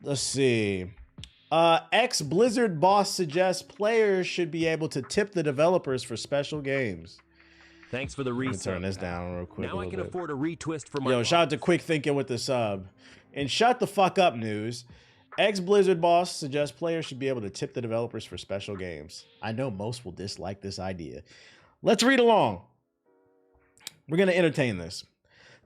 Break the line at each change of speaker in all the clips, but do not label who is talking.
Let's see. Ex-Blizzard boss suggests players should be able to tip the developers for special games.
Thanks for the
Let me
resub.
turn this down real quick.
Now I can afford a retwist for my.
Yo, shout out to Quick Thinking with the sub. And shut the fuck up news. Ex-Blizzard boss suggests players should be able to tip the developers for special games. I know most will dislike this idea. Let's read along. We're going to entertain this.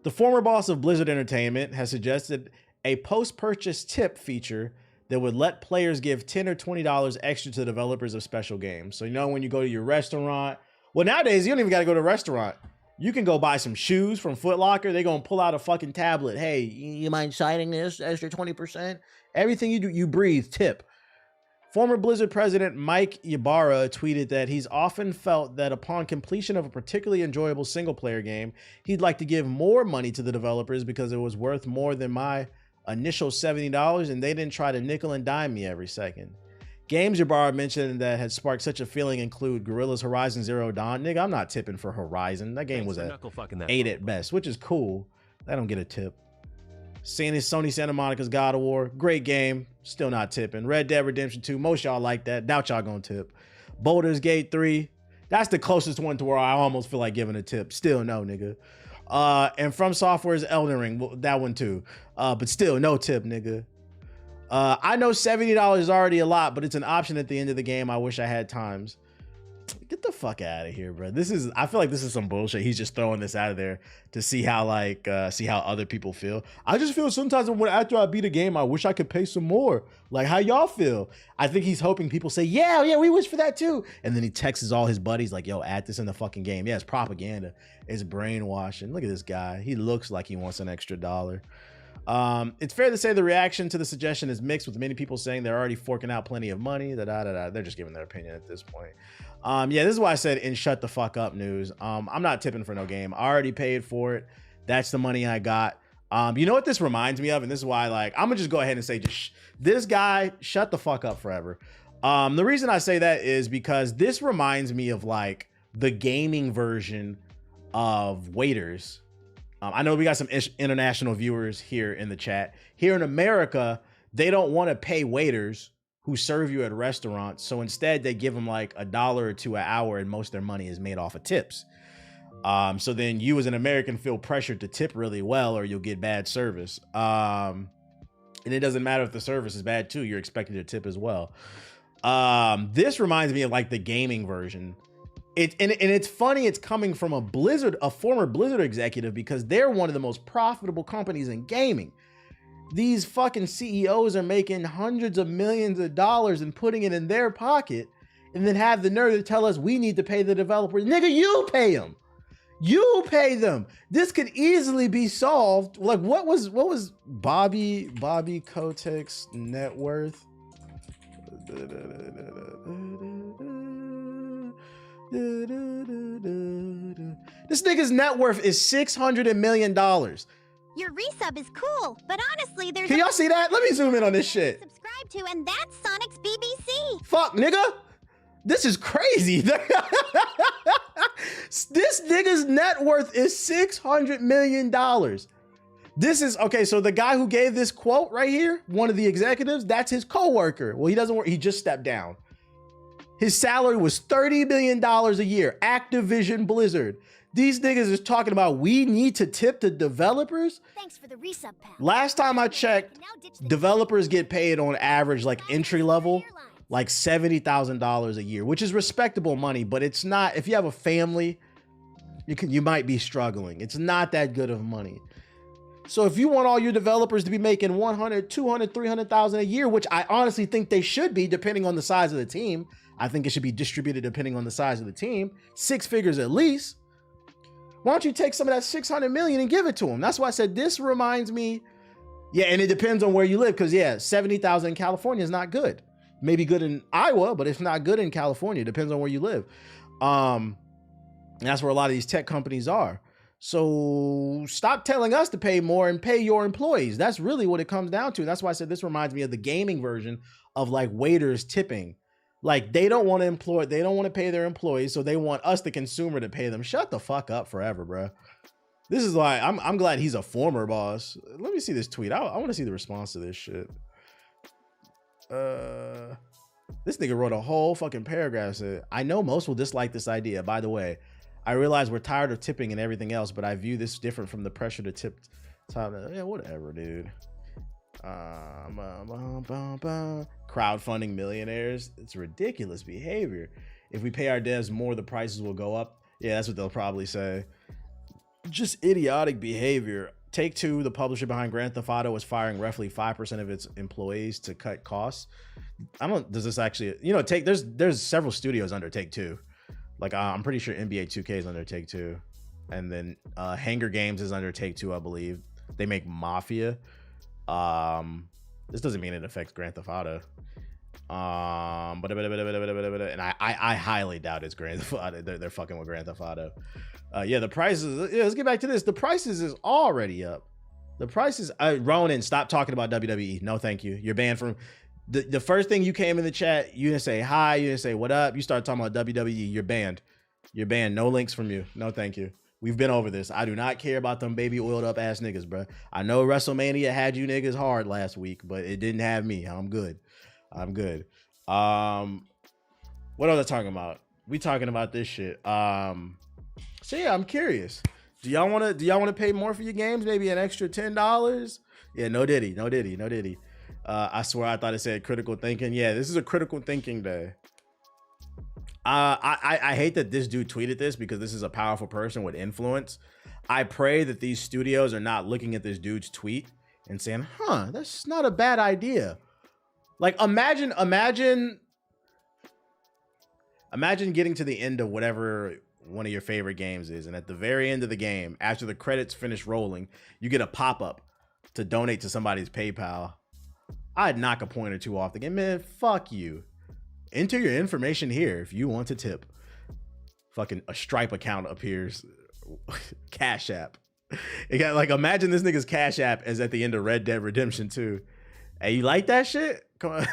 The former boss of Blizzard Entertainment has suggested a post-purchase tip feature that would let players give $10 or $20 extra to developers of special games. So, you know, when you go to your restaurant, well, nowadays, you don't even got to go to a restaurant. You can go buy some shoes from Foot Locker. They're going to pull out a fucking tablet. Hey, you mind signing this extra 20%? Everything you do, you breathe, tip. Former Blizzard president Mike Ybarra tweeted that he's often felt that upon completion of a particularly enjoyable single-player game, he'd like to give more money to the developers because it was worth more than my initial $70 and they didn't try to nickel and dime me every second. Games Ybarra mentioned that had sparked such a feeling include Gorilla's Horizon Zero Dawn. Nigga, I'm not tipping for Horizon. That game was at 8 at best, which is cool. I don't get a tip. Sony Santa Monica's God of War, great game, still not tipping. Red Dead Redemption 2, most y'all like that. Doubt y'all gonna tip. Baldur's Gate 3, that's the closest one to where I almost feel like giving a tip. Still no, nigga. And From Software's Elden Ring, well, that one too. But still no tip, nigga. I know $70 is already a lot, but it's an option at the end of the game. I wish I had times. Get the fuck out of here, bro. I feel like this is some bullshit. He's just throwing this out of there to see how other people feel. I just feel sometimes after I beat a game, I wish I could pay some more. Like, how y'all feel? I think he's hoping people say, yeah, we wish for that too. And then he texts all his buddies like, yo, add this in the fucking game. Yeah, it's propaganda. It's brainwashing. Look at this guy. He looks like he wants an extra dollar. It's fair to say the reaction to the suggestion is mixed, with many people saying they're already forking out plenty of money. They're just giving their opinion at this point. Yeah, this is why I said in shut the fuck up news. I'm not tipping for no game. I already paid for it. That's the money I got. You know what this reminds me of? And this is why, like, I'm gonna just go ahead and say, this guy, shut the fuck up forever. The reason I say that is because this reminds me of like the gaming version of waiters. I know we got some international viewers here in the chat. Here in America, they don't want to pay waiters who serve you at restaurants. So instead, they give them like $1 or $2 an hour, and most of their money is made off of tips. So then you as an American feel pressured to tip really well, or you'll get bad service. And it doesn't matter if the service is bad too. You're expected to tip as well. This reminds me of like the gaming version. And it's funny, it's coming from a former Blizzard executive, because they're one of the most profitable companies in gaming. These fucking CEOs are making hundreds of millions of dollars and putting it in their pocket, and then have the nerve to tell us we need to pay the developers. Nigga, you pay them. You pay them. This could easily be solved. Like, what was Bobby Kotick's net worth? This nigga's net worth is $600 million.
Your resub is cool, but honestly, there's.
Can y'all see that? Let me zoom in on this shit.
Subscribe to, and that's Sonic's BBC.
Fuck, nigga. This is crazy. This nigga's net worth is $600 million. This is, okay, so the guy who gave this quote right here, one of the executives, that's his coworker. Well, he doesn't work, he just stepped down. His salary was $30 million a year. Activision Blizzard. These niggas is talking about we need to tip the developers.
Thanks for the resub, pal.
Last time I checked, developers get paid on average, like entry level, like $70,000 a year, which is respectable money, but it's not, if you have a family, you might be struggling. It's not that good of money. So if you want all your developers to be making 100, 200, 300,000 a year, which I honestly think they should be, depending on the size of the team. I think it should be distributed depending on the size of the team, 6 figures at least. Why don't you take some of that 600 million and give it to them? That's why I said this reminds me. Yeah, and it depends on where you live, because yeah, 70,000 in California is not good. Maybe good in Iowa, but it's not good in California. It depends on where you live. And that's where a lot of these tech companies are. So stop telling us to pay more and pay your employees. That's really what it comes down to. That's why I said this reminds me of the gaming version of like waiters tipping. Like they don't want to pay their employees, so they want us, the consumer, to pay them. Shut the fuck up forever, bro. This is like, I'm glad he's a former boss. Let me see this tweet. I want to see the response to this shit. This nigga wrote a whole fucking paragraph. Said, I know most will dislike this idea. By the way, I realize we're tired of tipping and everything else, but I view this different from the pressure to tip. Yeah, whatever, dude. Crowdfunding millionaires. It's ridiculous behavior. If we pay our devs more, the prices will go up. Yeah, that's what they'll probably say. Just idiotic behavior. Take-Two, the publisher behind Grand Theft Auto, is firing roughly 5% of its employees to cut costs. Does this actually, there's several studios under Take-Two. Like, I'm pretty sure NBA 2K is under Take-Two. And then Hunger Games is under Take-Two, I believe. They make Mafia. This doesn't mean it affects Grand Theft Auto. And I highly doubt it's Grand Theft Auto. They're fucking with Grand Theft Auto. Yeah, the prices. Yeah, let's get back to this. The prices is already up. The prices. Ronan, stop talking about WWE. No, thank you. You're banned from. The first thing you came in the chat, you didn't say hi. You didn't say what up. You started talking about WWE. You're banned. You're banned. No links from you. No, thank you. We've been over this. I do not care about them baby oiled up ass niggas, bro. I know WrestleMania had you niggas hard last week, but it didn't have me. I'm good. I'm good. What else are talking about? We talking about this shit. So yeah, I'm curious. Do y'all want to pay more for your games? Maybe an extra $10? Yeah, no diddy. I swear I thought it said critical thinking. Yeah, this is a critical thinking day. I hate that this dude tweeted this because this is a powerful person with influence. I pray that these studios are not looking at this dude's tweet and saying, that's not a bad idea. Like, imagine getting to the end of whatever one of your favorite games is, and at the very end of the game, after the credits finish rolling, you get a pop-up to donate to somebody's PayPal. I'd knock a point or two off the game. Man, fuck you. Enter your information here if you want to tip. Fucking a Stripe account appears. Cash App. It got, like, imagine this nigga's Cash App is at the end of Red Dead Redemption 2. Hey, you like that shit? Come on.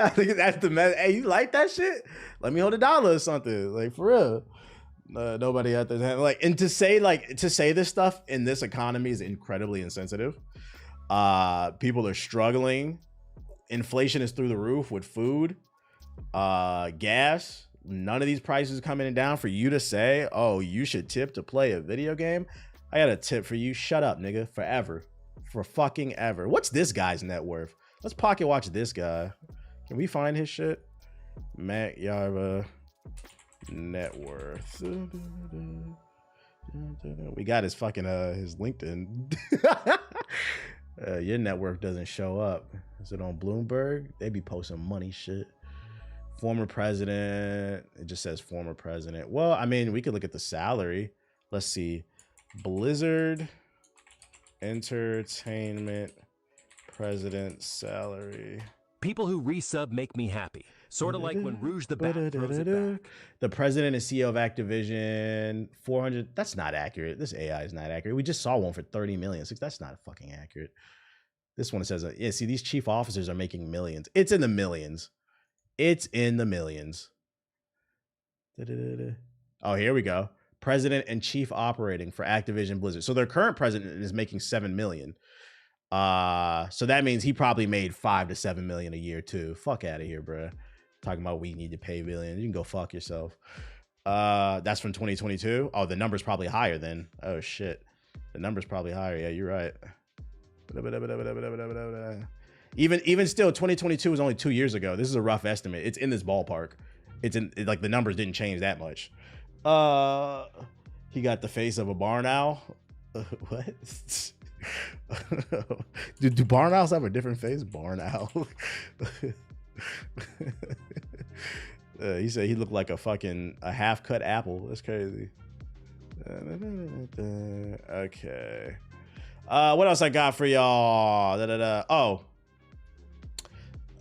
I think that's the message. Hey, you like that shit? Let me hold $1 or something. Like, for real. Nobody out there. Like, and to say this stuff in this economy is incredibly insensitive. People are struggling. Inflation is through the roof with food, gas. None of these prices coming down for you to say, oh, you should tip to play a video game. I got a tip for you. Shut up, nigga. Forever. For fucking ever. What's this guy's net worth? Let's pocket watch this guy. Can we find his shit? Mac Yarba net worth. We got his fucking his LinkedIn. Your network doesn't show up. Is it on Bloomberg? They be posting money shit. Former president. It just says former president. Well, I mean, we could look at the salary. Let's see. Blizzard Entertainment president salary.
People who resub make me happy. Sort of like when Rouge the Bat throws it back.
The president and CEO of Activision, 400. That's not accurate. This AI is not accurate. We just saw one for 30 million. That's not fucking accurate. This one says, yeah, see, these chief officers are making millions. It's in the millions. It's in the millions. Oh, here we go. President and chief operating for Activision Blizzard. So their current president is making 7 million. So that means he probably made 5 to 7 million a year too. Fuck out of here, bro. Talking about we need to pay billions. You can go fuck yourself. That's from 2022. Oh, the number's probably higher then. Oh shit. The number's probably higher. Yeah, you're right. Even still, 2022 was only 2 years ago. This is a rough estimate. It's in this ballpark. It's in, like, the numbers didn't change that much. He got the face of a barn owl. What? do barn owls have a different face? Barn owl. He said he looked like a half-cut apple. That's crazy. Okay. What else I got for y'all? Oh.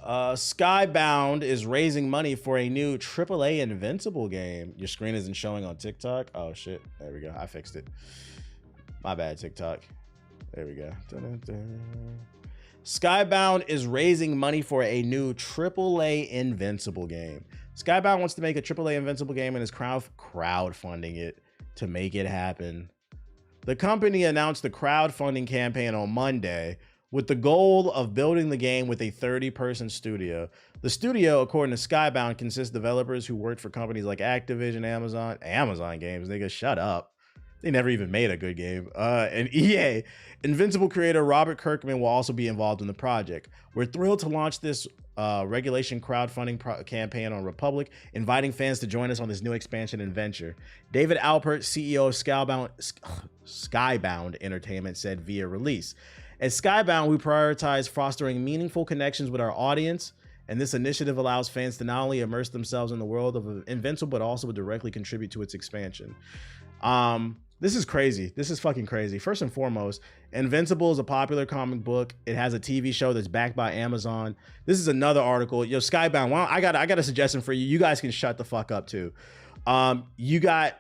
Skybound is raising money for a new AAA Invincible game. Your screen isn't showing on TikTok. Oh shit. There we go. I fixed it. My bad, TikTok. There we go. Skybound is raising money for a new AAA Invincible game. Skybound wants to make a AAA Invincible game and is crowdfunding it to make it happen. The company announced the crowdfunding campaign on Monday, with the goal of building the game with a 30-person studio. The studio, according to Skybound, consists of developers who worked for companies like Activision, Amazon Games, nigga, shut up. They never even made a good game. And EA. Invincible creator Robert Kirkman will also be involved in the project. We're thrilled to launch this regulation crowdfunding campaign on Republic, inviting fans to join us on this new expansion and venture. David Alpert, CEO of Skybound Entertainment, said via release. At Skybound, we prioritize fostering meaningful connections with our audience, and this initiative allows fans to not only immerse themselves in the world of Invincible, but also directly contribute to its expansion. This is crazy. This is fucking crazy. First and foremost, Invincible is a popular comic book. It has a TV show that's backed by Amazon. This is another article. Yo, Skybound, well, I got a suggestion for you. You guys can shut the fuck up too. You got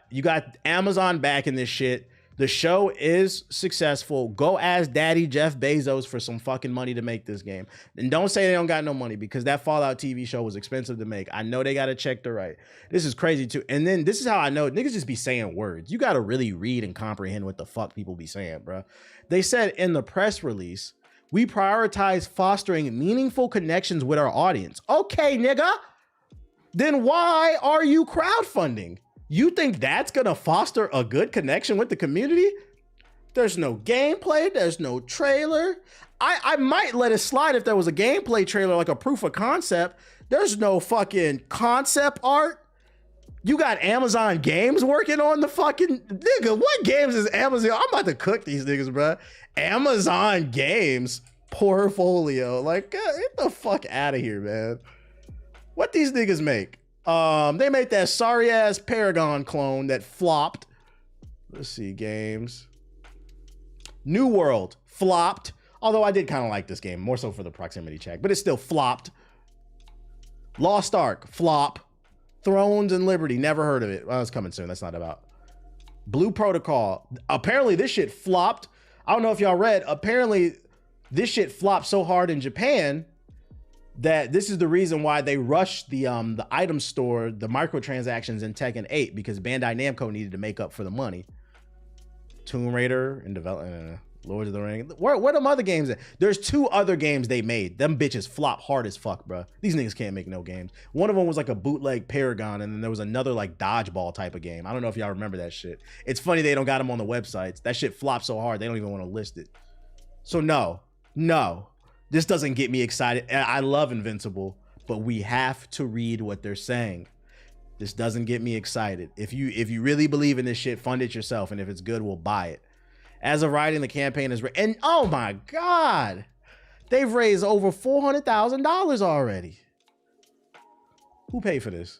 Amazon backing this shit. The show is successful. Go ask Daddy Jeff Bezos for some fucking money to make this game. And don't say they don't got no money, because that Fallout TV show was expensive to make. I know they got to check the right. This is crazy too. And then this is how I know niggas just be saying words. You got to really read and comprehend what the fuck people be saying, bro. They said in the press release, we prioritize fostering meaningful connections with our audience. Okay, nigga. Then why are you crowdfunding? You think that's gonna foster a good connection with the community? There's no gameplay, there's no trailer. I might let it slide if there was a gameplay trailer, like a proof of concept. There's no fucking concept art. You got Amazon Games working on the fucking, nigga, what games is Amazon? I'm about to cook these niggas, bro. Amazon Games portfolio. Like, get the fuck out of here, man. What these niggas make? They made that sorry ass Paragon clone that flopped. Let's see, games. New World flopped. Although I did kind of like this game, more so for the proximity check, but it still flopped. Lost Ark, flop. Thrones and Liberty, never heard of it. Well, it's coming soon. That's not about. Blue Protocol. Apparently this shit flopped. I don't know if y'all read. Apparently this shit flopped so hard in Japan that this is the reason why they rushed the item store, the microtransactions in Tekken 8, because Bandai Namco needed to make up for the money. Tomb Raider and development, Lord of the Rings. Where them other games at? There's 2 other games they made. Them bitches flop hard as fuck, bro. These niggas can't make no games. One of them was like a bootleg Paragon, and then there was another like dodgeball type of game. I don't know if y'all remember that shit. It's funny they don't got them on the websites. That shit flopped so hard they don't even want to list it. So no. This doesn't get me excited. I love Invincible, but we have to read what they're saying. This doesn't get me excited. If you really believe in this shit, fund it yourself, and if it's good, we'll buy it. As of writing, the campaign is and oh my god, they've raised over $400,000 already. Who paid for this?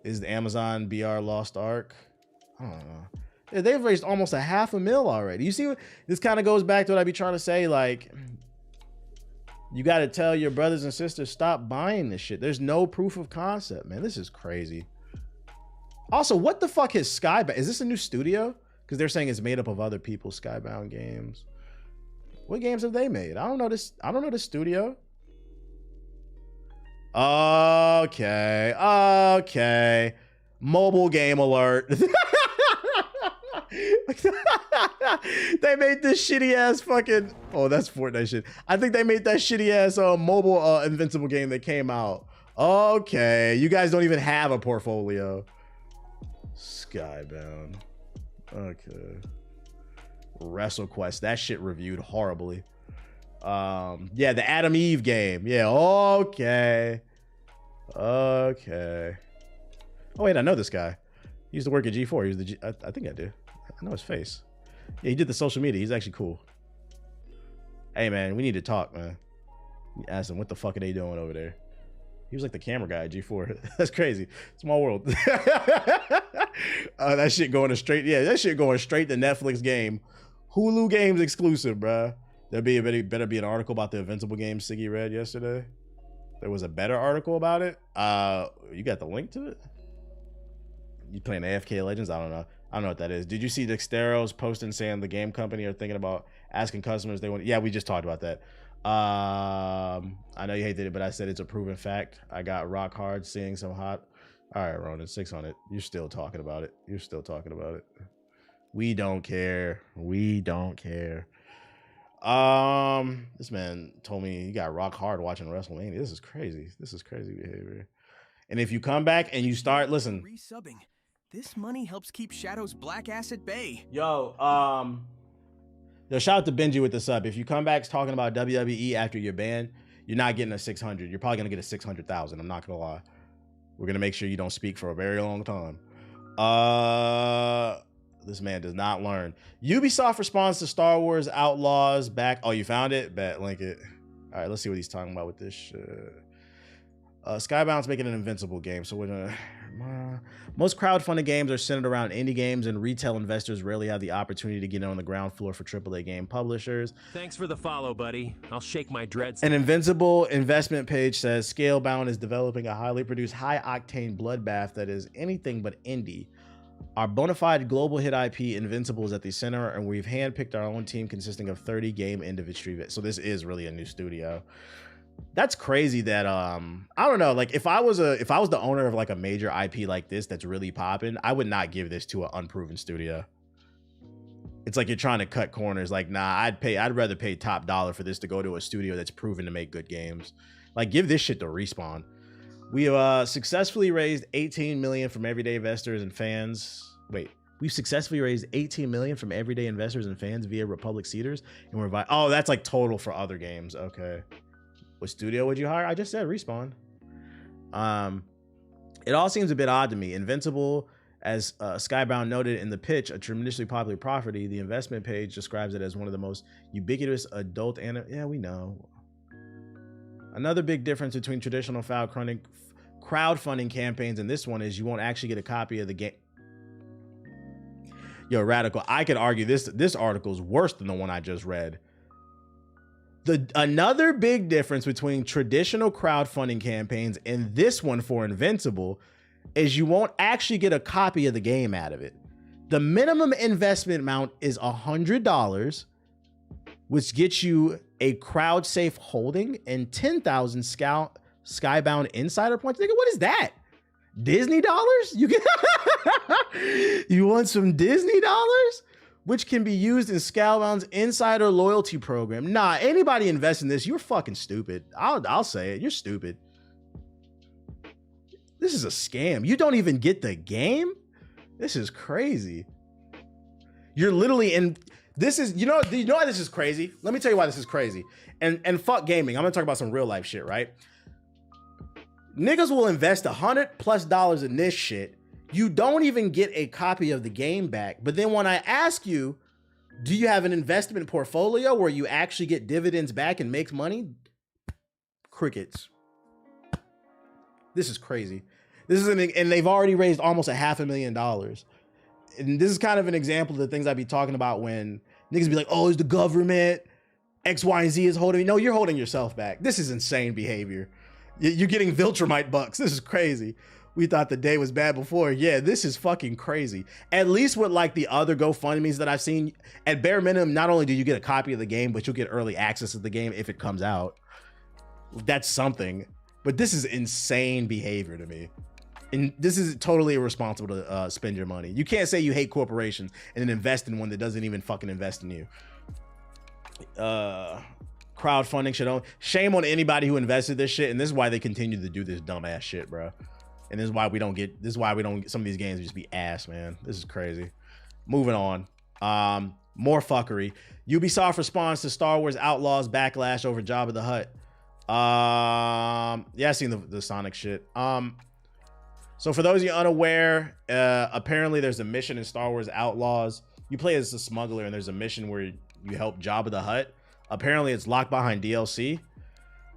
Is the Amazon BR Lost Ark? I don't know. Yeah, they've raised almost $500,000 already. You see, what this kind of goes back to what I be trying to say, like. You got to tell your brothers and sisters, stop buying this shit. There's no proof of concept, man. This is crazy. Also, what the fuck is Skybound? Is this a new studio? Because they're saying it's made up of other people's Skybound games. What games have they made? I don't know this studio. Okay. Mobile game alert. They made this shitty ass fucking, oh, that's Fortnite shit. I think they made that shitty ass mobile Invincible game that came out. Okay, you guys don't even have a portfolio. Skybound. Okay. WrestleQuest, that shit reviewed horribly. Yeah, the Adam Eve game. Yeah, okay. Oh wait, I know this guy. He used to work at G4. He was the I think I do. I know his face. Yeah, he did the social media. He's actually cool. Hey, man, we need to talk, man. Ask him, what the fuck are they doing over there? He was like the camera guy at G4. That's crazy. Small world. That shit going straight. Yeah, that shit going straight to Netflix game. Hulu Games exclusive, bruh. Better be an article about the Invincible game Siggy read yesterday. There was a better article about it. You got the link to it? You playing AFK Legends? I don't know what that is. Did you see Dextero's posting saying the game company are thinking about asking customers they want? Yeah, we just talked about that. I know you hated it, but I said it's a proven fact. I got rock hard seeing some hot. All right, Ronan, 600. You're still talking about it. We don't care. This man told me he got rock hard watching WrestleMania. This is crazy. This is crazy behavior. And if you come back and you start, listen.
Resubbing. This money helps keep Shadow's black ass at bay.
Yo, shout out to Benji with the sub. If you come back talking about WWE after you're banned, you're not getting a 600. You're probably gonna get a 600,000. I'm not gonna lie. We're gonna make sure you don't speak for a very long time. This man does not learn. Ubisoft responds to Star Wars Outlaws back. Oh, you found it? Bet, link it. All right, let's see what he's talking about with this shit. Skybound's making an Invincible game, so we're gonna. Most crowdfunding games are centered around indie games, and retail investors rarely have the opportunity to get on the ground floor for AAA game publishers.
Thanks for the follow, buddy. I'll shake my dreads.
An Invincible investment page says Scalebound is developing a highly produced, high-octane bloodbath that is anything but indie. Our bona fide global hit IP, Invincible, is at the center, and we've handpicked our own team consisting of 30 game industry. So this is really a new studio. That's crazy that I don't know, like if I was the owner of like a major IP like this that's really popping, I would not give this to an unproven studio. It's like you're trying to cut corners. Like, nah, I'd rather pay top dollar for this to go to a studio that's proven to make good games. Like, give this shit to Respawn. We have successfully raised 18 million from everyday investors and fans. Wait, we've successfully raised 18 million from everyday investors and fans via Republic Seeders, and we're oh, that's like total for other games. Okay. What studio would you hire? I just said Respawn. It all seems a bit odd to me. Invincible, as Skybound noted in the pitch, a tremendously popular property. The investment page describes it as one of the most ubiquitous adult anime. Yeah, we know. Another big difference between traditional crowdfunding campaigns and this one is you won't actually get a copy of the game. Yo, Radical, I could argue this article is worse than the one I just read. Another big difference between traditional crowdfunding campaigns and this one for Invincible is you won't actually get a copy of the game out of it. The minimum investment amount is $100, which gets you a crowd safe holding and 10,000 Skybound insider points. Nigga, what is that? Disney dollars? You get you want some Disney dollars? Which can be used in Skybound's insider loyalty program. Nah, anybody invest in this, you're fucking stupid. I'll say it. You're stupid. This is a scam. You don't even get the game? This is crazy. You're literally in. This is, you know why this is crazy? Let me tell you why this is crazy. And fuck gaming. I'm gonna talk about some real life shit, right? Niggas will invest $100+ in this shit. You don't even get a copy of the game back. But then when I ask you, do you have an investment portfolio where you actually get dividends back and make money? Crickets. This is crazy. And they've already raised almost $500,000. And this is kind of an example of the things I'd be talking about when niggas be like, oh, it's the government, X, Y, and Z is holding. No, you're holding yourself back. This is insane behavior. You're getting Viltrumite bucks. This is crazy. We thought the day was bad before. Yeah, this is fucking crazy. At least with like the other GoFundMes that I've seen, at bare minimum, not only do you get a copy of the game, but you'll get early access to the game if it comes out. That's something. But this is insane behavior to me. And this is totally irresponsible to spend your money. You can't say you hate corporations and then invest in one that doesn't even fucking invest in you. Crowdfunding should own. Shame on anybody who invested this shit. And this is why they continue to do this dumbass shit, bro. And this is why we don't get some of these games just be ass, man. This is crazy. Moving on. More fuckery. Ubisoft responds to Star Wars Outlaws backlash over Jabba the Hutt. Yeah, I seen the Sonic shit. So for those of you unaware, apparently there's a mission in Star Wars Outlaws. You play as a smuggler and there's a mission where you help Jabba the Hutt. Apparently it's locked behind DLC.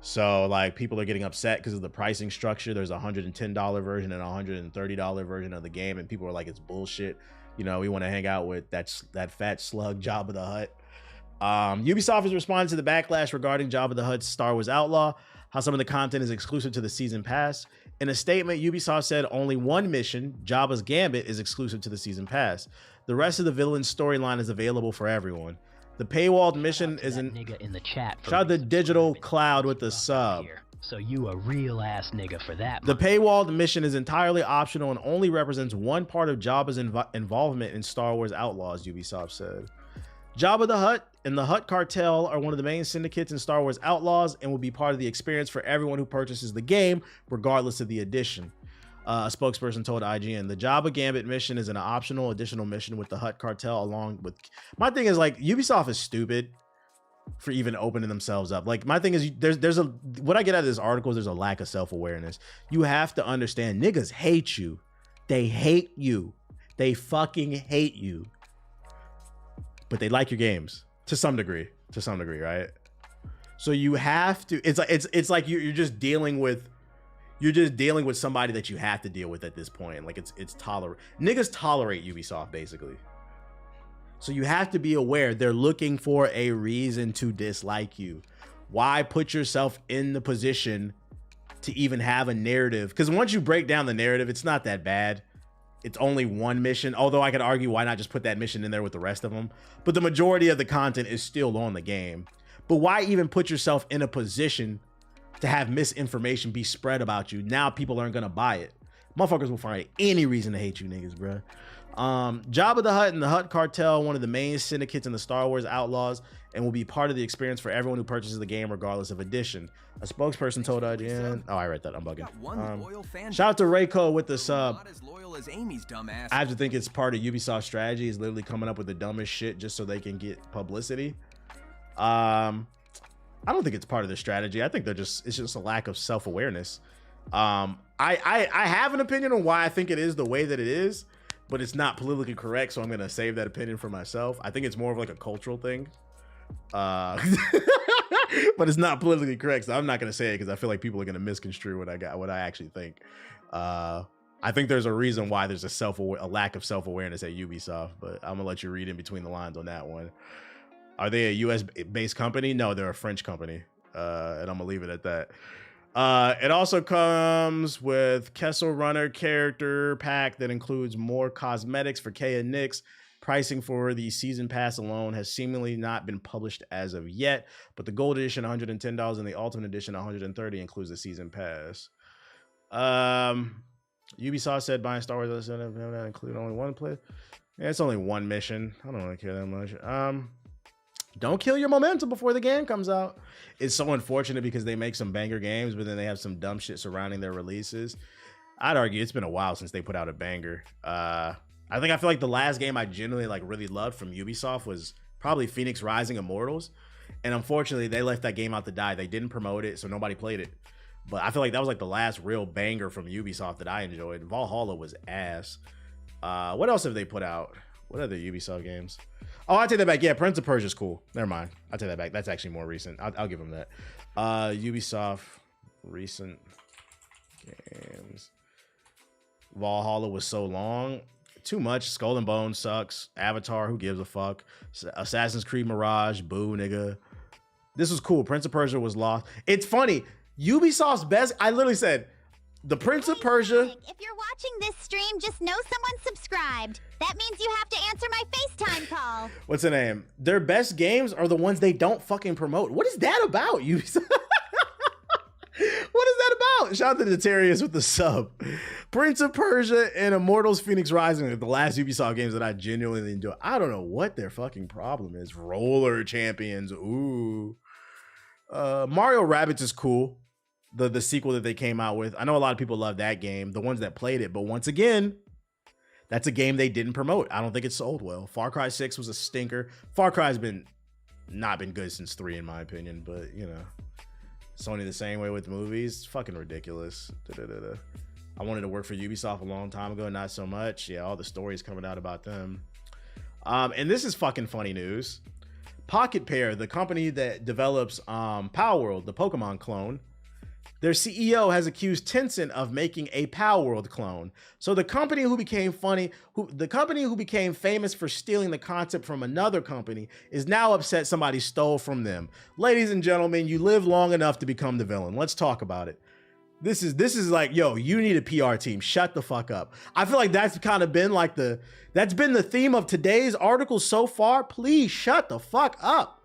So like people are getting upset because of the pricing structure. There's a $110 version and a $130 version of the game. And people are like, it's bullshit. You know, we want to hang out with that fat slug Jabba the Hutt. Ubisoft is responding to the backlash regarding Jabba the Hutt's Star Wars Outlaw, how some of the content is exclusive to the season pass. In a statement, Ubisoft said only one mission, Jabba's Gambit, is exclusive to the season pass. The rest of the villain's storyline is available for everyone. The paywalled mission is in
the chat.
Shout out the Digital Cloud with the sub.
So you a real ass nigga for that.
The paywalled mission is entirely optional and only represents one part of Jabba's involvement in Star Wars Outlaws, Ubisoft said. Jabba the Hutt and the Hutt Cartel are one of the main syndicates in Star Wars Outlaws and will be part of the experience for everyone who purchases the game, regardless of the edition. A spokesperson told IGN, the Jabba Gambit mission is an optional additional mission with the Hutt Cartel along with... My thing is, like, Ubisoft is stupid for even opening themselves up. Like, my thing is, there's a... What I get out of this article is there's a lack of self-awareness. You have to understand, niggas hate you. They hate you. They fucking hate you. But they like your games to some degree, right? So you have to, it's like you're just dealing with somebody that you have to deal with at this point. Like it's niggas tolerate Ubisoft basically. So you have to be aware they're looking for a reason to dislike you. Why put yourself in the position to even have a narrative? Because once you break down the narrative, it's not that bad. It's only one mission, although I could argue why not just put that mission in there with the rest of them. But the majority of the content is still on the game. But why even put yourself in a position to have misinformation be spread about you? Now people aren't gonna buy it. Motherfuckers will find any reason to hate you niggas, bruh. Jabba the Hutt and the Hutt Cartel, one of the main syndicates in the Star Wars Outlaws, and will be part of the experience for everyone who purchases the game, regardless of edition. A spokesperson told IGN. Oh, I read that. I'm bugging. Shout out to Rayco with the sub. I have to think it's part of Ubisoft's strategy is literally coming up with the dumbest shit just so they can get publicity. I don't think it's part of their strategy. I think it's just a lack of self-awareness. I have an opinion on why I think it is the way that it is, but it's not politically correct, so I'm gonna save that opinion for myself. I think it's more of like a cultural thing. But it's not politically correct, so I'm not gonna say it because I feel like people are gonna misconstrue what I actually think. I think there's a reason why there's a lack of self-awareness at Ubisoft, but I'm gonna let you read in between the lines on that one. Are they a US based company? No, they're a French company. And I'm gonna leave it at that. It also comes with Kessel Runner character pack that includes more cosmetics for Kay and Nyx. Pricing for the season pass alone has seemingly not been published as of yet, but the gold edition $110 and the ultimate edition $130 includes the season pass. Ubisoft said buying Star Wars doesn't include only one play. Yeah, it's only one mission. I don't really care that much. Don't kill your momentum before the game comes out. It's so unfortunate because they make some banger games, but then they have some dumb shit surrounding their releases. I'd argue it's been a while since they put out a banger. I feel like the last game I genuinely like really loved from Ubisoft was probably Phoenix Rising Immortals. And unfortunately, they left that game out to die. They didn't promote it, so nobody played it. But I feel like that was like the last real banger from Ubisoft that I enjoyed. Valhalla was ass. What else have they put out? What other Ubisoft games? Oh, I take that back. Yeah, Prince of Persia is cool. Never mind. I take that back. That's actually more recent. I'll give them that. Ubisoft recent games. Valhalla was so long. Too much. Skull and Bones sucks. Avatar, who gives a fuck? Assassin's Creed Mirage, boo, nigga. This was cool. Prince of Persia was lost. It's funny. Ubisoft's best. I literally said, the Prince of Persia.
If you're watching this stream, just know someone subscribed. That means you have to answer my FaceTime call.
What's the name? Their best games are the ones they don't fucking promote. What is that about, Ubisoft? What is that about? Shout out to Detarius with the sub. Prince of Persia and Immortals Phoenix Rising are the last Ubisoft games that I genuinely enjoy. I don't know what their fucking problem is. Roller Champions. Ooh. Mario Rabbids is cool. The sequel that they came out with. I know a lot of people love that game, the ones that played it, but once again, that's a game they didn't promote. I don't think it sold well. Far Cry 6 was a stinker. Far Cry's not been good since 3 in my opinion, but you know, Sony the same way with movies. It's fucking ridiculous. I wanted to work for Ubisoft a long time ago, not so much. Yeah, all the stories coming out about them. And this is fucking funny news. Pocket Pair, the company that develops Power World, the Pokemon clone, their CEO has accused Tencent of making a Power World clone. So the company who became famous for stealing the concept from another company is now upset somebody stole from them. Ladies and gentlemen, you live long enough to become the villain. Let's talk about it. This is like, yo, you need a PR team. Shut the fuck up. I feel like that's kind of been like that's been the theme of today's article so far. Please shut the fuck up.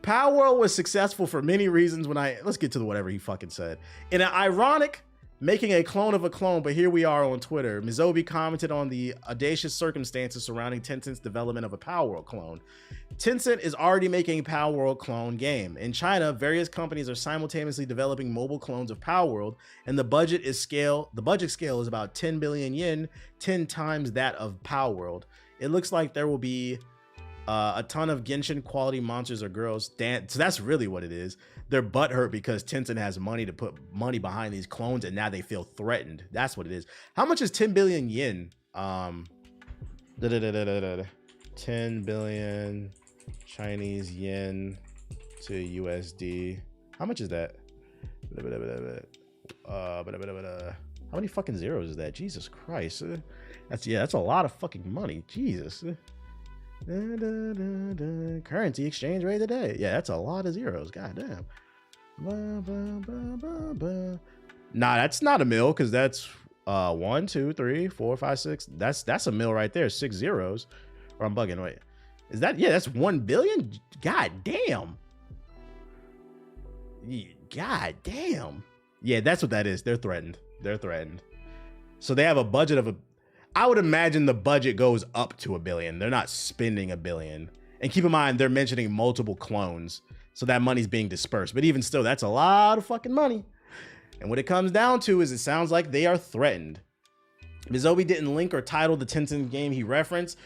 Power World was successful for many reasons let's get to whatever he fucking said. In an ironic making a clone of a clone, but here we are on Twitter. Mizobi commented on the audacious circumstances surrounding Tencent's development of a Power World clone. Tencent is already making a Power World clone game. In China, various companies are simultaneously developing mobile clones of Power World, and the budget scale is about 10 billion yen, 10 times that of Power World. It looks like there will be a ton of Genshin quality monsters or girls. So that's really what it is. They're butthurt because Tencent has money to put money behind these clones, and now they feel threatened. That's what it is. How much is 10 billion yen? 10 billion Chinese yen to USD. How much is that? How many fucking zeros is that? Jesus Christ. That's a lot of fucking money. Jesus. Currency exchange rate today. Yeah, that's a lot of zeros. God damn. Nah, that's not a mil, because that's 1, 2, 3, 4, 5, 6. That's a mil right there. 6 zeros. Or I'm bugging. Wait. Is that, yeah, that's 1 billion? God damn. God damn. Yeah, that's what that is. They're threatened. They're threatened. So they have a budget of I would imagine the budget goes up to $1 billion. They're not spending $1 billion. And keep in mind, they're mentioning multiple clones. So that money's being dispersed. But even still, that's a lot of fucking money. And what it comes down to is it sounds like they are threatened. Mizobi didn't link or title the Tencent game he referenced.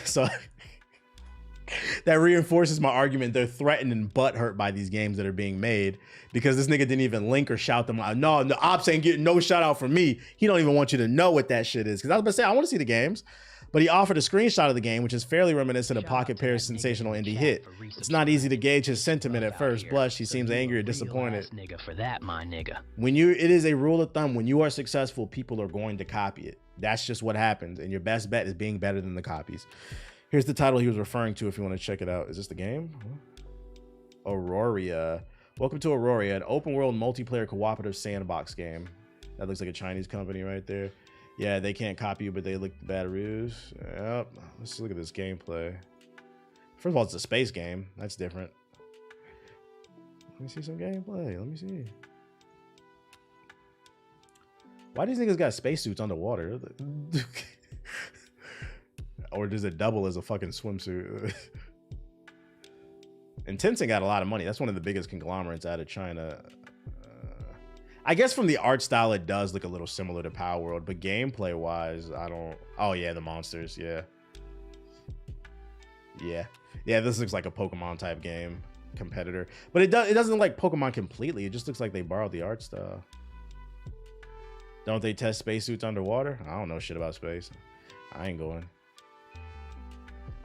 So that reinforces my argument. They're threatened and butthurt by these games that are being made because this nigga didn't even link or shout them out. No, the ops ain't getting no shout out from me. He don't even want you to know what that shit is. Because I was about to say, I want to see the games. But he offered a screenshot of the game, which is fairly reminiscent of Pocket Pair's sensational indie hit. It's not easy to gauge his sentiment at first blush. He seems angry or disappointed.
Nigga for that, my nigga.
It is a rule of thumb. When you are successful, people are going to copy it. That's just what happens. And your best bet is being better than the copies. Here's the title he was referring to if you want to check it out. Is this the game? Auroria. Welcome to Auroria, an open world multiplayer cooperative sandbox game. That looks like a Chinese company right there. Yeah, they can't copy you, but they look bad reviews. Yep. Let's look at this gameplay. First of all, it's a space game. That's different. Let me see some gameplay. Let me see. Why do these niggas got spacesuits underwater? Or does it double as a fucking swimsuit? And Tencent got a lot of money. That's one of the biggest conglomerates out of China. I guess from the art style, it does look a little similar to Power World, but gameplay wise, I don't. Oh yeah, the monsters. Yeah. This looks like a Pokemon type game competitor, but it doesn't look like Pokemon completely. It just looks like they borrowed the art style. Don't they test spacesuits underwater? I don't know shit about space. I ain't going.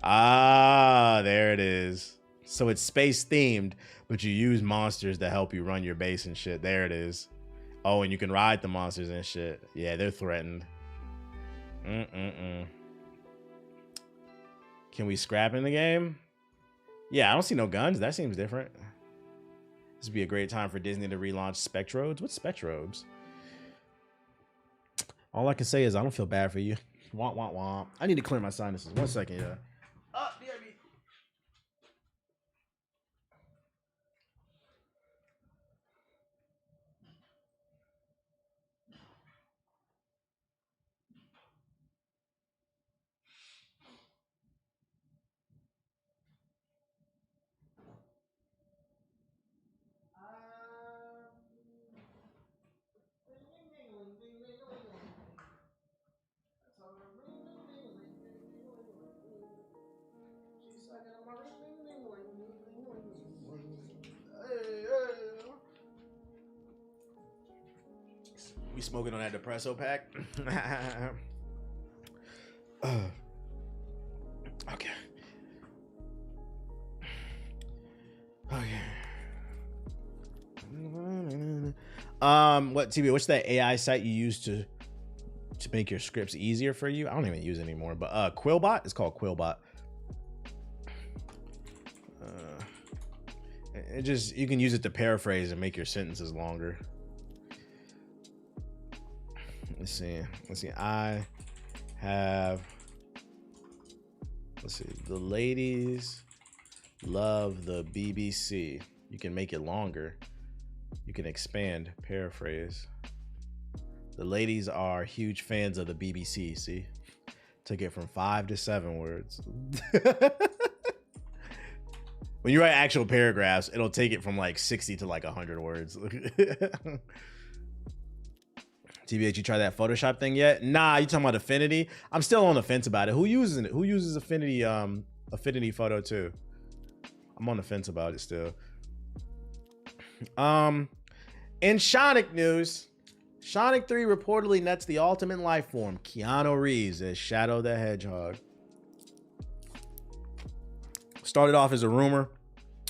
Ah, there it is. So it's space themed, but you use monsters to help you run your base and shit. There it is. Oh, and you can ride the monsters and shit. Yeah, they're threatened. Can we scrap in the game? Yeah, I don't see no guns. That seems different. This would be a great time for Disney to relaunch Spectrobes. What's Spectrobes? All I can say is I don't feel bad for you. Womp, womp, womp. I need to clear my sinuses. 1 second, yeah. BRB. We smoking on that Depresso pack. Okay. What TV? What's that AI site you use to make your scripts easier for you? I don't even use it anymore. But Quillbot. It's called Quillbot. You can use it to paraphrase and make your sentences longer. Let's see. I have. Let's see. The ladies love the BBC. You can make it longer. You can expand, paraphrase. The ladies are huge fans of the BBC. See, took it from 5 to 7 words. When you write actual paragraphs, it'll take it from like 60 to like 100 words. TBH, you try that Photoshop thing yet? Nah, you talking about Affinity? I'm still on the fence about it. Who uses it? Who uses Affinity Affinity Photo too? I'm on the fence about it still. In Sonic news, Sonic 3 reportedly nets the ultimate life form, Keanu Reeves as Shadow the Hedgehog. Started off as a rumor,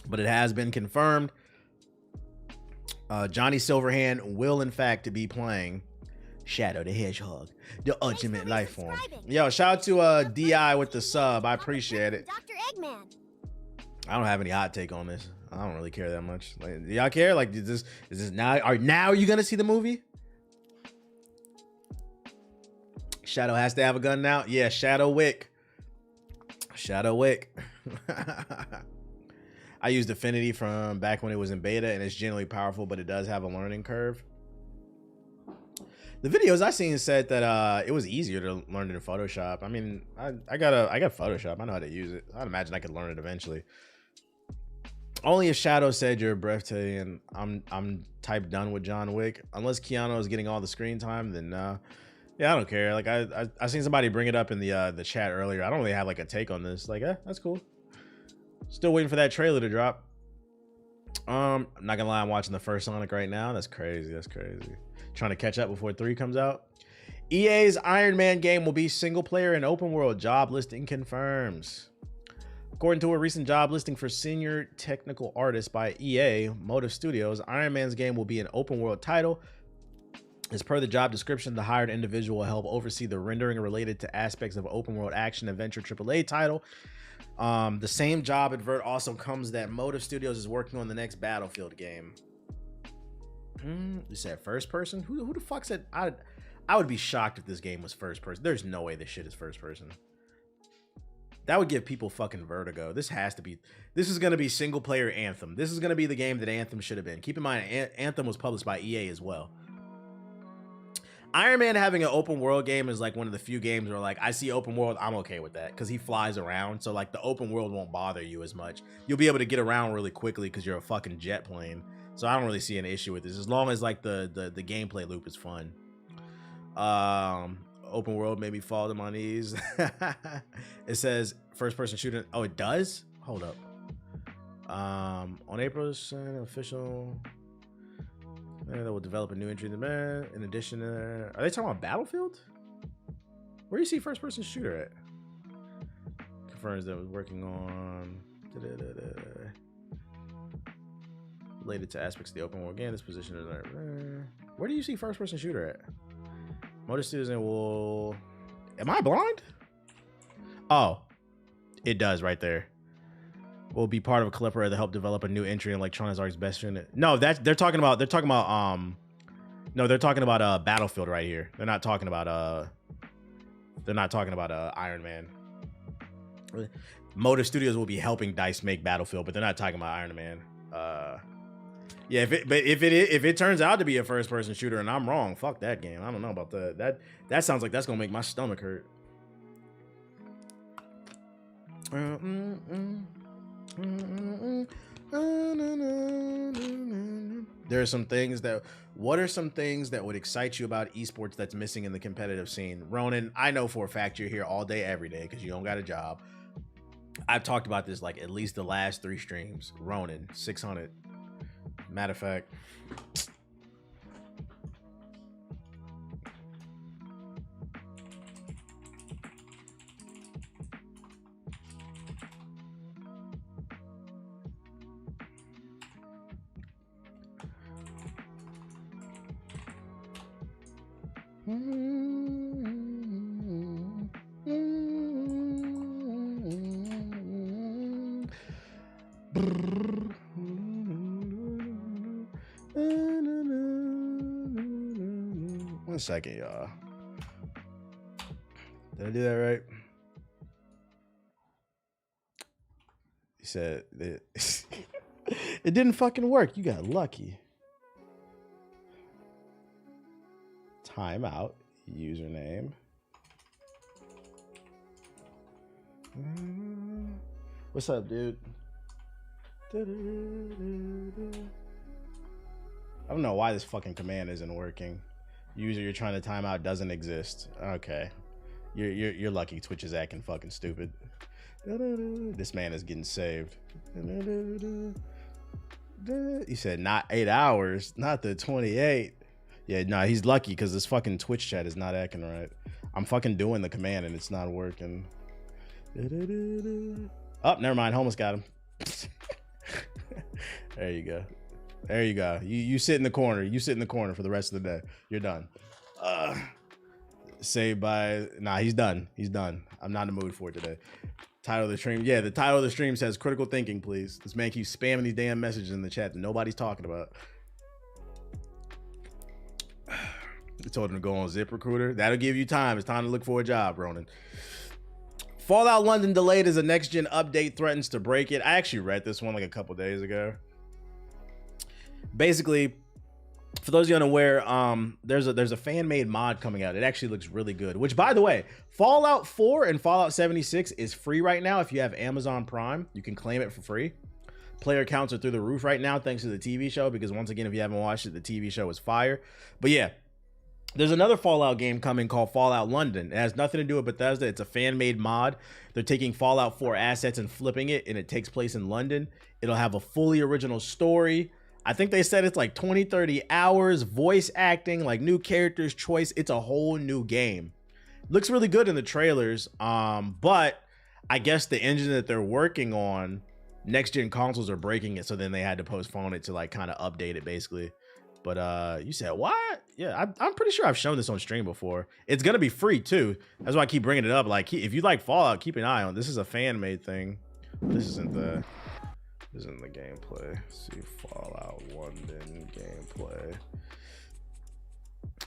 but it has been confirmed. Johnny Silverhand will in fact be playing Shadow the Hedgehog, the ultimate life form. Yo, shout out to DI with the sub. I appreciate it.
Dr. Eggman.
I don't have any hot take on this. I don't really care that much. Like, do y'all care? Like, is this now? Are you gonna see the movie? Shadow has to have a gun now. Yeah, Shadow Wick. Shadow Wick. I used Affinity from back when it was in beta, and it's generally powerful, but it does have a learning curve. The videos I seen said that it was easier to learn it in Photoshop. I mean, I got Photoshop. I know how to use it. I'd imagine I could learn it eventually. Only if Shadow said you're breathtaking, I'm type done with John Wick. Unless Keanu is getting all the screen time, then yeah, I don't care. Like I seen somebody bring it up in the chat earlier. I don't really have like a take on this. Like, that's cool. Still waiting for that trailer to drop. I'm not gonna lie, I'm watching the first Sonic right now. That's crazy. That's crazy. Trying to catch up before 3 comes out. EA's Iron Man game will be single player and open world, job listing confirms. According to a recent job listing for senior technical artist by EA Motive Studios, Iron Man's game will be an open world title. As per the job description, the hired individual will help oversee the rendering related to aspects of open world action adventure AAA title. The same job advert also comes that Motive Studios is working on the next Battlefield game. You said first person? Who the fuck said? I would be shocked if this game was first person. There's no way this shit is first person. That would give people fucking vertigo. This has to be. This is gonna be single player Anthem. This is gonna be the game that Anthem should have been. Keep in mind, Anthem was published by EA as well. Iron Man having an open world game is like one of the few games where like I see open world, I'm okay with that because he flies around. So like the open world won't bother you as much. You'll be able to get around really quickly because you're a fucking jet plane. So I don't really see an issue with this as long as like the gameplay loop is fun. Open world made me fall to my knees. It says first person shooter. Oh, it does? Hold up. On April 2nd, official. They will develop a new entry in the man. In addition, are they talking about Battlefield? Where do you see first person shooter at? Confirms that was working on related to aspects of the open world game. This position is where do you see first person shooter at? Motor Studios will. Am I blind? Oh, it does right there. Will be part of a collaborator to help develop a new entry in Electronic Arts best unit. No, they're talking about Battlefield right here. They're not talking about Iron Man. Motive Studios will be helping DICE make Battlefield, but they're not talking about Iron Man. Yeah, if it turns out to be a first person shooter and I'm wrong, fuck that game. I don't know about that. That sounds like that's gonna make my stomach hurt. There are some things that. What are some things that would excite you about esports that's missing in the competitive scene? Ronan, I know for a fact you're here all day, every day because you don't got a job. I've talked about this like at least the last 3 streams. Ronan, 600. Matter of fact. One second, y'all. Did I do that right? He said that it didn't fucking work. You got lucky. Timeout. Username. What's up, dude? I don't know why this fucking command isn't working. User you're trying to time out doesn't exist. Okay. You're lucky Twitch is acting fucking stupid. This man is getting saved. He said not 8 hours, not the 28. Yeah, nah, he's lucky because this fucking Twitch chat is not acting right. I'm fucking doing the command and it's not working. Oh, never mind. Homeless got him. There you go. There you go. You sit in the corner. You sit in the corner for the rest of the day. You're done. Saved by... Nah, he's done. He's done. I'm not in the mood for it today. Title of the stream. Yeah, the title of the stream says critical thinking, please. This man keeps spamming these damn messages in the chat that nobody's talking about. I told him to go on ZipRecruiter. That'll give you time. It's time to look for a job, Ronan. Fallout London delayed as a next-gen update threatens to break it. I actually read this one like a couple days ago. Basically, for those of you unaware, there's a fan-made mod coming out. It actually looks really good. Which, by the way, Fallout 4 and Fallout 76 is free right now. If you have Amazon Prime, you can claim it for free. Player counts are through the roof right now thanks to the TV show, because once again, if you haven't watched it, the TV show is fire. But yeah, there's another Fallout game coming called Fallout London. It has nothing to do with Bethesda. It's a fan-made mod. They're taking Fallout 4 assets and flipping it, and it takes place in London. It'll have a fully original story. I think they said it's like 20, 30 hours, voice acting, like new characters choice. It's a whole new game. Looks really good in the trailers. But I guess the engine that they're working on, next gen consoles are breaking it. So then they had to postpone it to like kind of update it basically. But you said what? Yeah, I'm pretty sure I've shown this on stream before. It's going to be free too. That's why I keep bringing it up. Like if you like Fallout, keep an eye on. This is a fan made thing. This isn't the gameplay. Let's see, Fallout London gameplay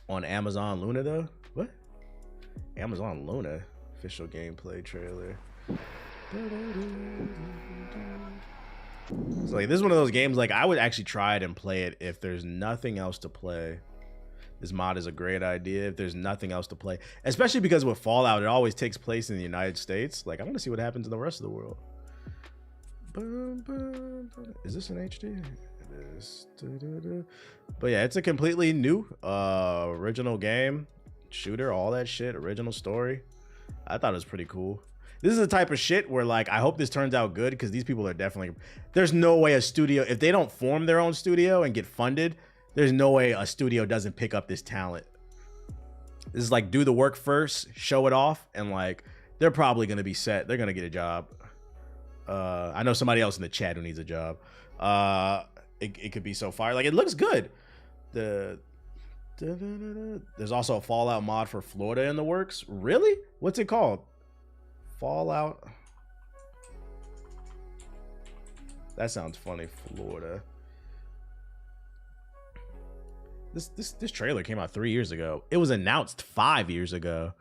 on Amazon Luna though. What? Amazon Luna official gameplay trailer. It's like this is one of those games like I would actually try it and play it if there's nothing else to play. This mod is a great idea if there's nothing else to play, especially because with Fallout it always takes place in the United States. Like I want to see what happens in the rest of the world. Is this an HD? It is. But yeah, it's a completely new original game, shooter, all that shit, original story. I thought it was pretty cool. This is the type of shit where like I hope this turns out good, because these people are definitely, there's no way a studio, if they don't form their own studio and get funded, there's no way a studio doesn't pick up this talent. This is like do the work first, show it off, and like they're probably gonna be set. They're gonna get a job. I know somebody else in the chat who needs a job. It could be so fire. Like it looks good. There's also a Fallout mod for Florida in the works. Really? What's it called? Fallout. That sounds funny. Florida. This trailer came out 3 years ago. It was announced 5 years ago.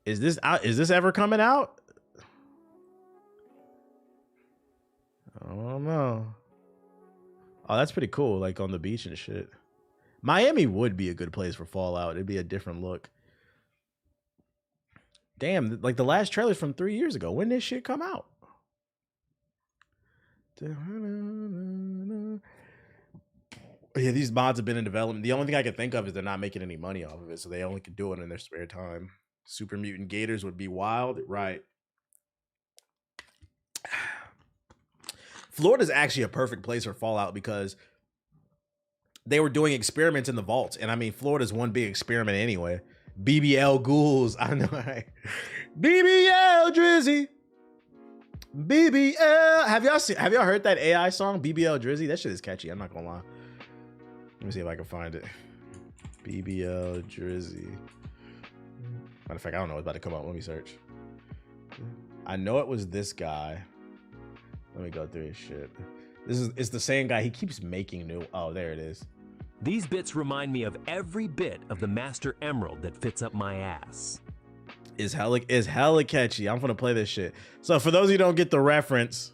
Is this out? Is this ever coming out? I don't know. Oh, that's pretty cool. Like on the beach and shit. Miami would be a good place for Fallout. It'd be a different look. Damn, like the last trailer's from 3 years ago. When did this shit come out? Yeah, these mods have been in development. The only thing I can think of is they're not making any money off of it, so they only can do it in their spare time. Super Mutant Gators would be wild, right? Florida's actually a perfect place for Fallout because they were doing experiments in the vaults. And I mean, Florida's one big experiment anyway. BBL ghouls. I know, right? BBL Drizzy. BBL. Have y'all heard that AI song? BBL Drizzy? That shit is catchy. I'm not gonna lie. Let me see if I can find it. BBL Drizzy. Matter of fact, I don't know what's about to come up. Let me search. I know it was this guy. Let me go through his shit. It's the same guy. He keeps making new. Oh, there it is.
These bits remind me of every bit of the Master Emerald that fits up my ass.
Is hella catchy. I'm gonna play this shit. So for those of you who don't get the reference,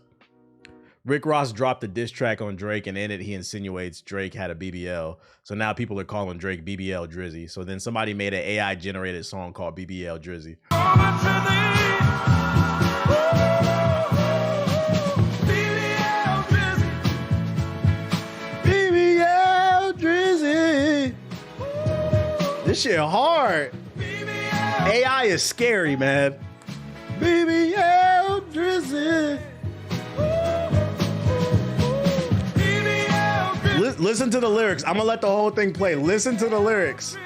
Rick Ross dropped a diss track on Drake, and in it he insinuates Drake had a BBL. So now people are calling Drake BBL Drizzy. So then somebody made an AI generated song called BBL Drizzy. BBL Drizzy. This shit hard. AI is scary, man. BBL Drizzy. Listen to the lyrics. I'm gonna let the whole thing play. Listen to the lyrics.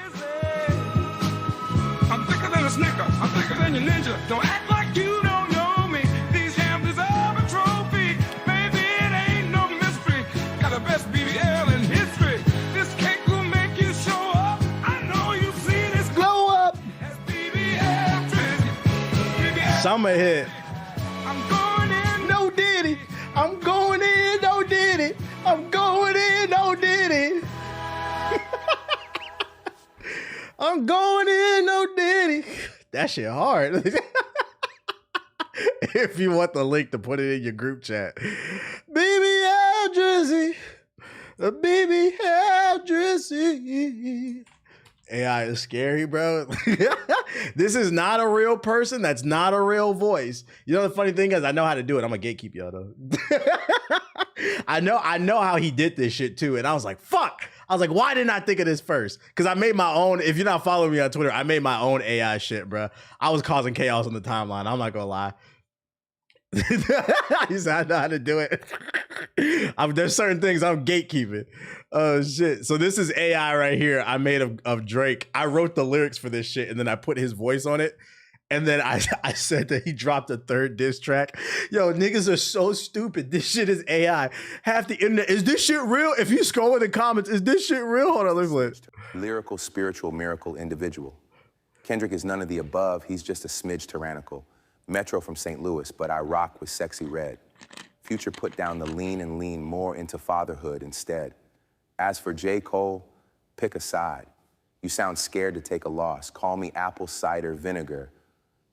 I'm thicker than a snicker. I'm thicker than your ninja. Don't act like you don't know me. These hams deserve a trophy. Baby, it ain't no mystery. Got the best BBL in history. This cake will make you show up. I know you've seen this
Glow up.
as BBL Drizzy. BBL.
Summer hit.
I'm going in.
No Diddy. I'm going in. No Diddy. I'm going in. No Diddy. I'm going in. No Diddy. That shit hard. If you want the link to put it in your group chat. BBL Drizzy. BBL Drizzy. AI is scary, bro. This is not a real person. That's not a real voice. You know the funny thing is, I know how to do it. I'm gonna gatekeep y'all though. I know how he did this shit too, and I was like, fuck. I was like, why didn't I think of this first? Because I made my own. If you're not following me on Twitter, I made my own AI shit, bro. I was causing chaos on the timeline. I'm not gonna lie. He said, I know how to do it. There's certain things I'm gatekeeping. Oh shit. So this is AI right here. I made of Drake. I wrote the lyrics for this shit and then I put his voice on it. And then I said that he dropped a third diss track. Yo, niggas are so stupid. This shit is AI. Half the internet. Is this shit real? If you scroll in the comments, is this shit real? Hold on, let's listen.
Lyrical, spiritual, miracle individual. Kendrick is none of the above. He's just a smidge tyrannical. Metro from St. Louis, but I rock with sexy red. Future put down the lean and lean more into fatherhood instead. As for J. Cole, pick a side. You sound scared to take a loss. Call me apple cider vinegar,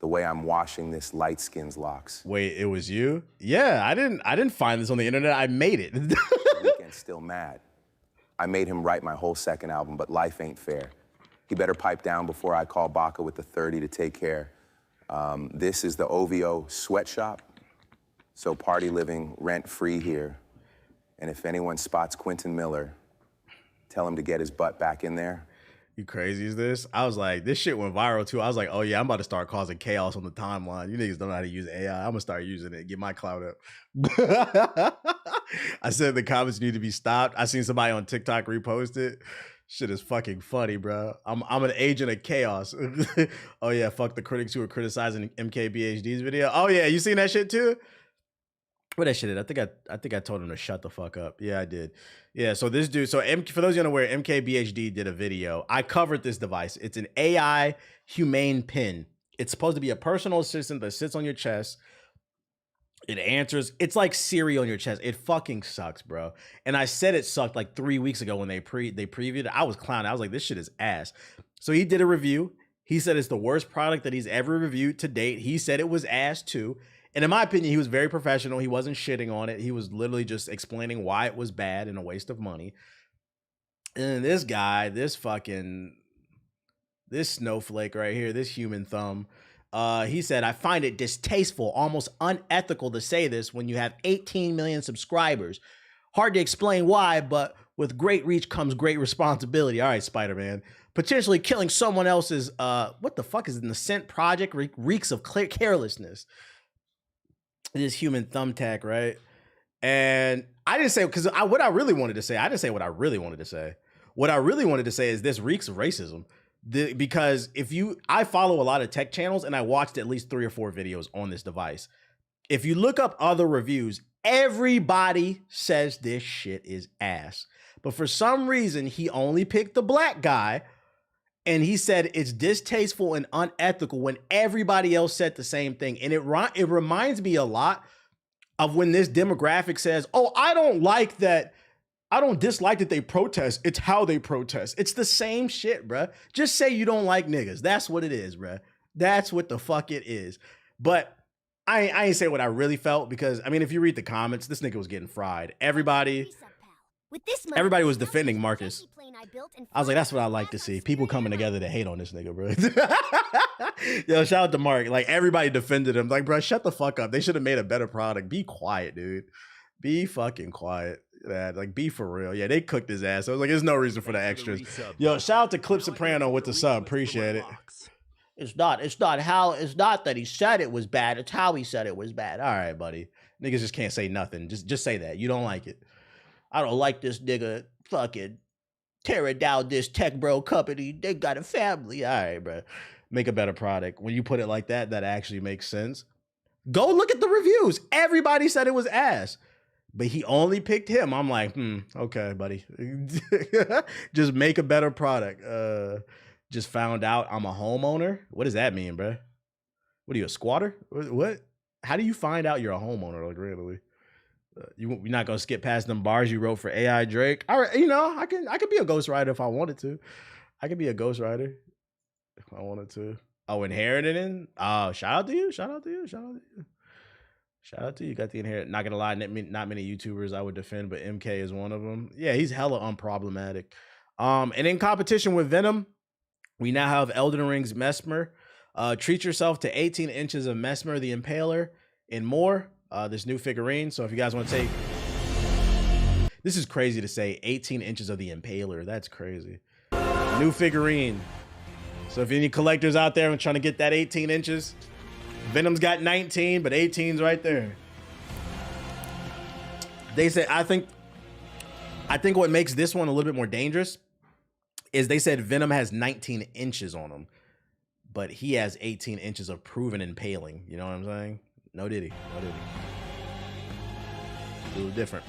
the way I'm washing this light skin's locks.
Wait, it was you? Yeah, I didn't find this on the internet. I made it.
The Weeknd's still mad. I made him write my whole second album, but life ain't fair. He better pipe down before I call Baca with the 30 to take care. This is the OVO sweatshop, so party living rent-free here. And if anyone spots Quentin Miller, tell him to get his butt back in there.
You crazy as this? I was like, this shit went viral too. I was like, oh yeah, I'm about to start causing chaos on the timeline. You niggas don't know how to use AI. I'm gonna start using it, get my clout up. I said the comments need to be stopped. I seen somebody on TikTok repost it. Shit is fucking funny, bro. I'm an agent of chaos. Oh yeah, fuck the critics who were criticizing MKBHD's video. Oh yeah, you seen that shit too? What that shit is? I think I told him to shut the fuck up. Yeah, I did. Yeah, so this dude, for those of you unaware, MKBHD did a video. I covered this device. It's an AI humane pin. It's supposed to be a personal assistant that sits on your chest. It answers. It's like Siri on your chest. It fucking sucks, bro. And I said it sucked like 3 weeks ago when they previewed it. I was clowning. I was like, this shit is ass. So he did a review. He said it's the worst product that he's ever reviewed to date. He said it was ass too. And in my opinion, he was very professional. He wasn't shitting on it. He was literally just explaining why it was bad and a waste of money. And this guy, this snowflake right here, this human thumb, he said, I find it distasteful, almost unethical to say this when you have 18 million subscribers. Hard to explain why, but with great reach comes great responsibility. All right, Spider-Man. Potentially killing someone else's, what the fuck is an Ascent project? Reeks of carelessness. This human thumbtack, right? And I didn't say, because what I really wanted to say, I didn't say what I really wanted to say. What I really wanted to say is this reeks of racism. Because I follow a lot of tech channels and I watched at least 3 or 4 videos on this device. If you look up other reviews, everybody says this shit is ass. But for some reason, he only picked the black guy and he said it's distasteful and unethical when everybody else said the same thing. And it reminds me a lot of when this demographic says, oh, I don't dislike that they protest. It's how they protest. It's the same shit, bruh. Just say you don't like niggas. That's what it is, bruh. That's what the fuck it is. But I ain't say what I really felt because, I mean, if you read the comments, this nigga was getting fried. Everybody was defending Marcus. I was like, that's what I like to see. People coming together to hate on this nigga, bro. Yo, shout out to Mark. Like, everybody defended him. Like, bro, shut the fuck up. They should have made a better product. Be quiet, dude. Be fucking quiet. That like be for real. Yeah, they cooked his ass. I was like, there's no reason for the extras. Yo, shout out to Clip Soprano with the sub. Appreciate it. It's not that he said it was bad. It's how he said it was bad. All right, buddy. Niggas just can't say nothing. Just say that. You don't like it. I don't like this nigga fucking tearing down this tech bro company. They got a family. All right, bro. Make a better product. When you put it like that, that actually makes sense. Go look at the reviews. Everybody said it was ass. But he only picked him. I'm like, okay, buddy. Just make a better product. Just found out I'm a homeowner. What does that mean, bro? What are you, a squatter? What? How do you find out you're a homeowner? Like, really? You're not gonna skip past them bars you wrote for AI Drake? All right, you know, I could be a ghostwriter if I wanted to. I could be a ghostwriter if I wanted to. Oh, inherited? Oh, shout out to you. Shout out to you. Shout out to you. Shout out to you. Got the inherit. Not gonna lie, not many YouTubers I would defend, but MK is one of them. Yeah, he's hella unproblematic. And in competition with Venom, we now have Elden Ring's Mesmer. Treat yourself to 18 inches of Mesmer the Impaler and more. This new figurine. So if you guys want to take, this is crazy to say, 18 inches of the Impaler. That's crazy. New figurine. So if any collectors out there and trying to get that 18 inches, Venom's got 19, but 18's right there. They said, I think what makes this one a little bit more dangerous is they said Venom has 19 inches on him, but he has 18 inches of proven impaling. You know what I'm saying? No diddy. No diddy. A little different.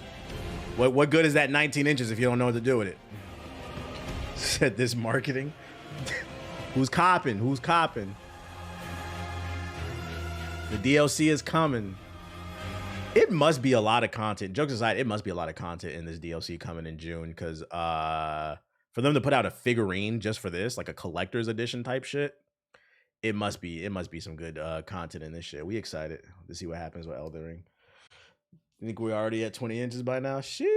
What good is that 19 inches if you don't know what to do with it? Said this marketing. Who's copping? Who's copping? The DLC is coming. It must be a lot of content. Jokes aside, it must be a lot of content in this DLC coming in June because for them to put out a figurine just for this, like a collector's edition type shit, it must be some good content in this shit. We excited to see what happens with Elden Ring. You think we're already at 20 inches by now? Shit.